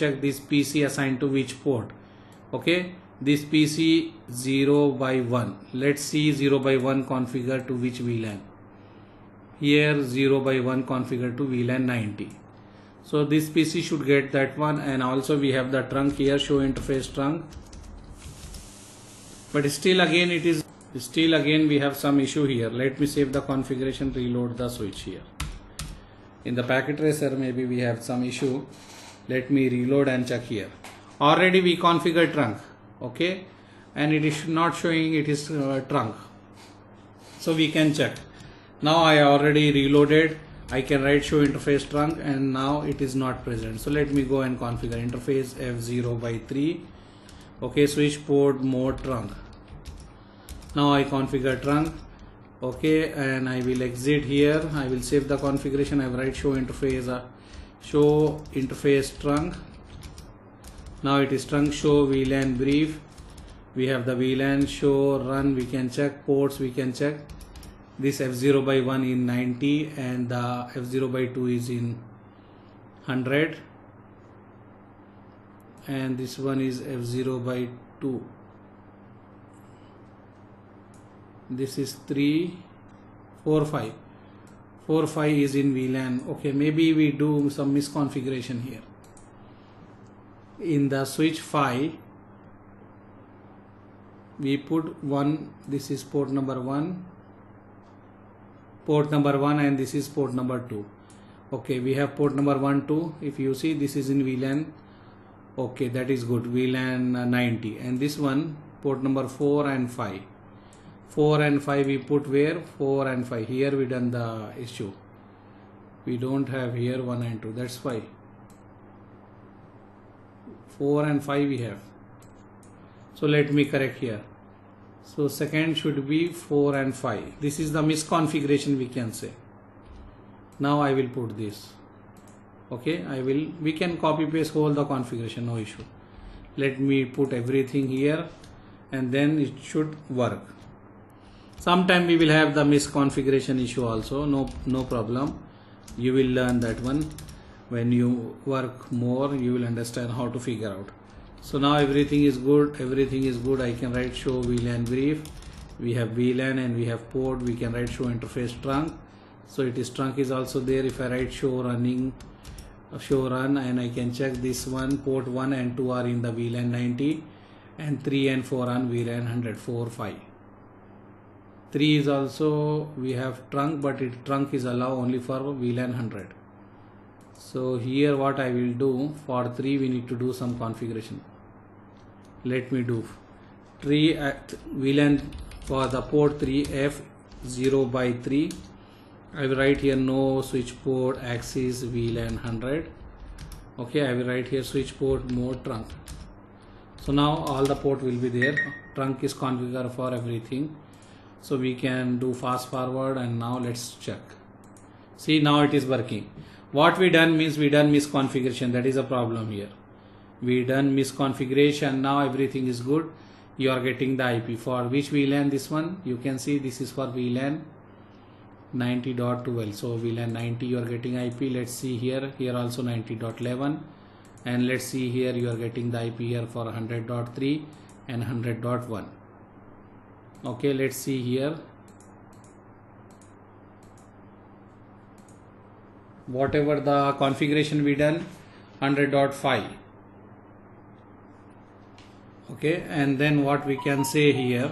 check this PC assigned to which port. Okay, this PC 0 by 1. Let's see 0 by 1 configure to which VLAN. Here 0 by 1 configure to VLAN 90. So this PC should get that one, and also we have the trunk here, show interface trunk. But still again we have some issue here. Let me save the configuration, reload the switch here. In the packet tracer maybe we have some issue. Let me reload and check here. Already we configured trunk, okay, and it is not showing it is trunk. So we can check. Now I already reloaded. I can write show interface trunk, and now it is not present. So let me go and configure interface F0 by 3. Okay, switch port mode trunk. Now I configure trunk. Okay, and I will exit here. I will save the configuration. I will write show interface trunk. Now it is trunk. Show VLAN brief. We have the VLAN. Show run. We can check ports. We can check. This F0 by 1 in 90 and the F0 by 2 is in 100, and this one is F0 by 2. This is 3, 4, 5. 4, 5 is in VLAN. Okay, maybe we do some misconfiguration here. In the switch 5, we put 1, this is port number 1. Port number 1 and this is port number 2. Okay, we have port number 1, 2. If you see, this is in VLAN. Okay, that is good. VLAN 90. And this one, port number 4 and 5. 4 and 5 we put where? 4 and 5. Here we done the issue. We don't have here 1 and 2. That's why. 4 and 5 we have. So let me correct here. So second should be 4 and 5. This is the misconfiguration we can say. Now I will put this. Okay, we can copy paste whole the configuration, no issue. Let me put everything here and then it should work. Sometime we will have the misconfiguration issue also, no problem. You will learn that one. When you work more, you will understand how to figure out. So now everything is good. I can write show VLAN brief. We have VLAN and we have port. We can write show interface trunk. So it is trunk is also there. If I write show run, and I can check this one, port 1 and 2 are in the VLAN 90 and 3 and 4 on VLAN 100, 4, 5. 3 is also, we have trunk, but trunk is allowed only for VLAN 100. So here what I will do, for 3 we need to do some configuration. Let me do VLAN for the port 3 F0 by 3. I will write here no switch port access VLAN 100. Okay, I will write here switch port mode trunk. So now all the port will be there. Trunk is configured for everything. So we can do fast forward, and now let's check. See, now it is working. What we done means we done misconfiguration. That is a problem here. We done misconfiguration. Now everything is good. You are getting the IP for which VLAN. This one you can see this is for VLAN 90.12. So VLAN 90 you are getting IP. Let's see here. Here also 90.11, and let's see here you are getting the IP here for 100.3 and 100.1. Okay, let's see here. Whatever the configuration we done, 100.5. Okay, and then what we can say here,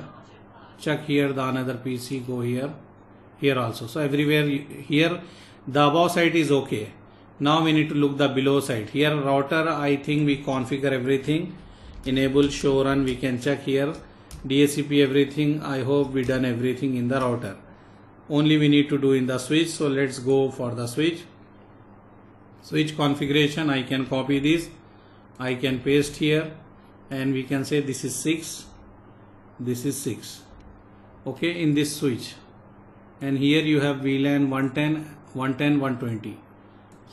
check here the another PC, go here also. So everywhere here the above side is okay. Now we need to look the below side. Here router, I think we configure everything. Enable show run, we can check here. DHCP everything, I hope we done everything in the router. Only we need to do in the switch. So let's go for the switch. Switch configuration, I can copy this, I can paste here, and we can say this is 6, this is 6. Okay, in this switch, and here you have VLAN 110, 110, 120.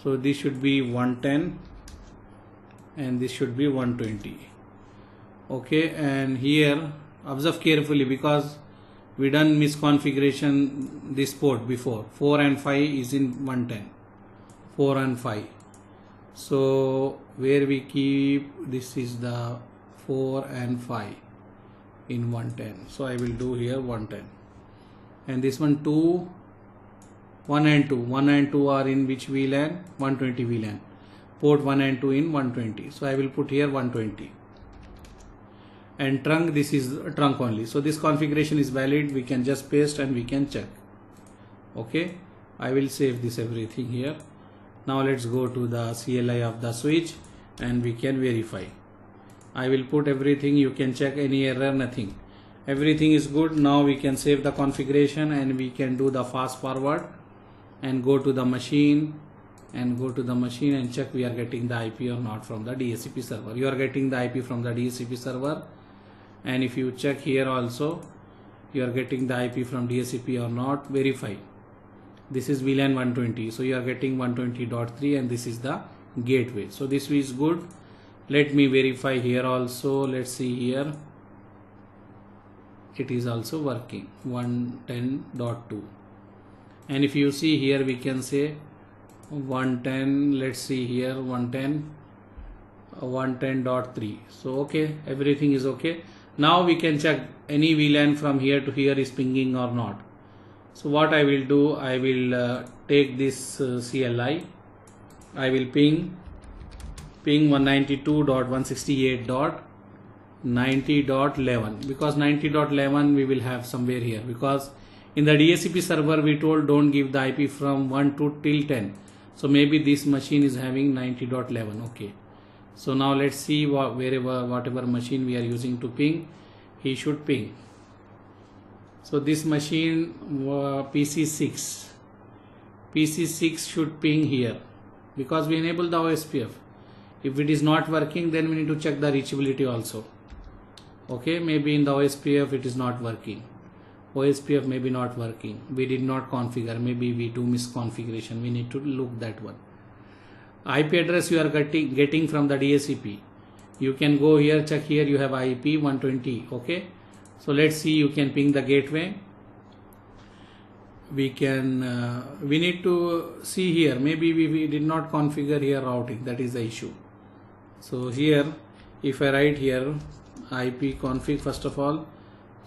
So this should be 110 and this should be 120. Okay, and here observe carefully because we done misconfiguration this port before. 4 and 5 is in 110. 4 and 5. So where we keep, this is the 4 and 5 in 110. So I will do here 110, and this one 2, 1 and 2. 1 and 2 are in which VLAN? 120 VLAN. Port 1 and 2 in 120. So I will put here 120. And trunk, this is trunk only. So this configuration is valid. We can just paste and we can check. Okay. I will save this everything here. Now let's go to the CLI of the switch and we can verify. I will put everything. You can check any error, nothing. Everything is good. Now we can save the configuration and we can do the fast forward and go to the machine and check we are getting the IP or not from the DHCP server. You are getting the IP from the DHCP server, and if you check here also you are getting the IP from DHCP or not. Verify. This is VLAN 120, so you are getting 120.3 and this is the gateway. So this is good. Let me verify here also. Let's see here. It is also working 110.2, and if you see here we can say 110. Let's see here 110.3. So okay, everything is okay. Now we can check any VLAN from here to here is pinging or not. So what I will do, I will take this CLI. I will ping 192.168.90.11, because 90.11 we will have somewhere here, because in the DHCP server we told don't give the IP from 1 to till 10. So maybe this machine is having 90.11. Okay. So now let's see whatever machine we are using to ping, he should ping. So this machine PC6 should ping here, because we enable the OSPF. If it is not working, then we need to check the reachability also. Okay, maybe in the OSPF it is not working. OSPF may be not working. We did not configure. Maybe we do misconfiguration. We need to look that one. IP address you are getting from the DHCP. You can go here, check here. You have IP 120. Okay. So let's see. You can ping the gateway. We need to see here. Maybe we did not configure here routing. That is the issue. So here, if I write here IP config first of all.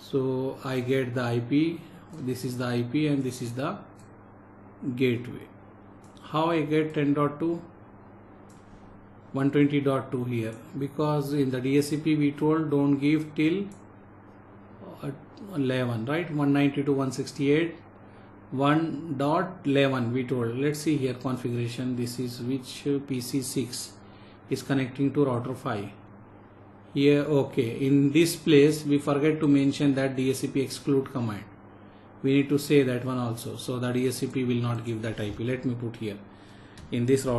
So I get the IP, this is the IP and this is the gateway. How I get 10.2? 120.2 here, because in the DHCP we told don't give till 11, right? 192.168 1.11 we told. Let's see here configuration. This is which PC6 is connecting to router 5. Here, okay, in this place we forget to mention that DHCP exclude command. We need to say that one also, so the DHCP will not give that IP. Let me put here in this router.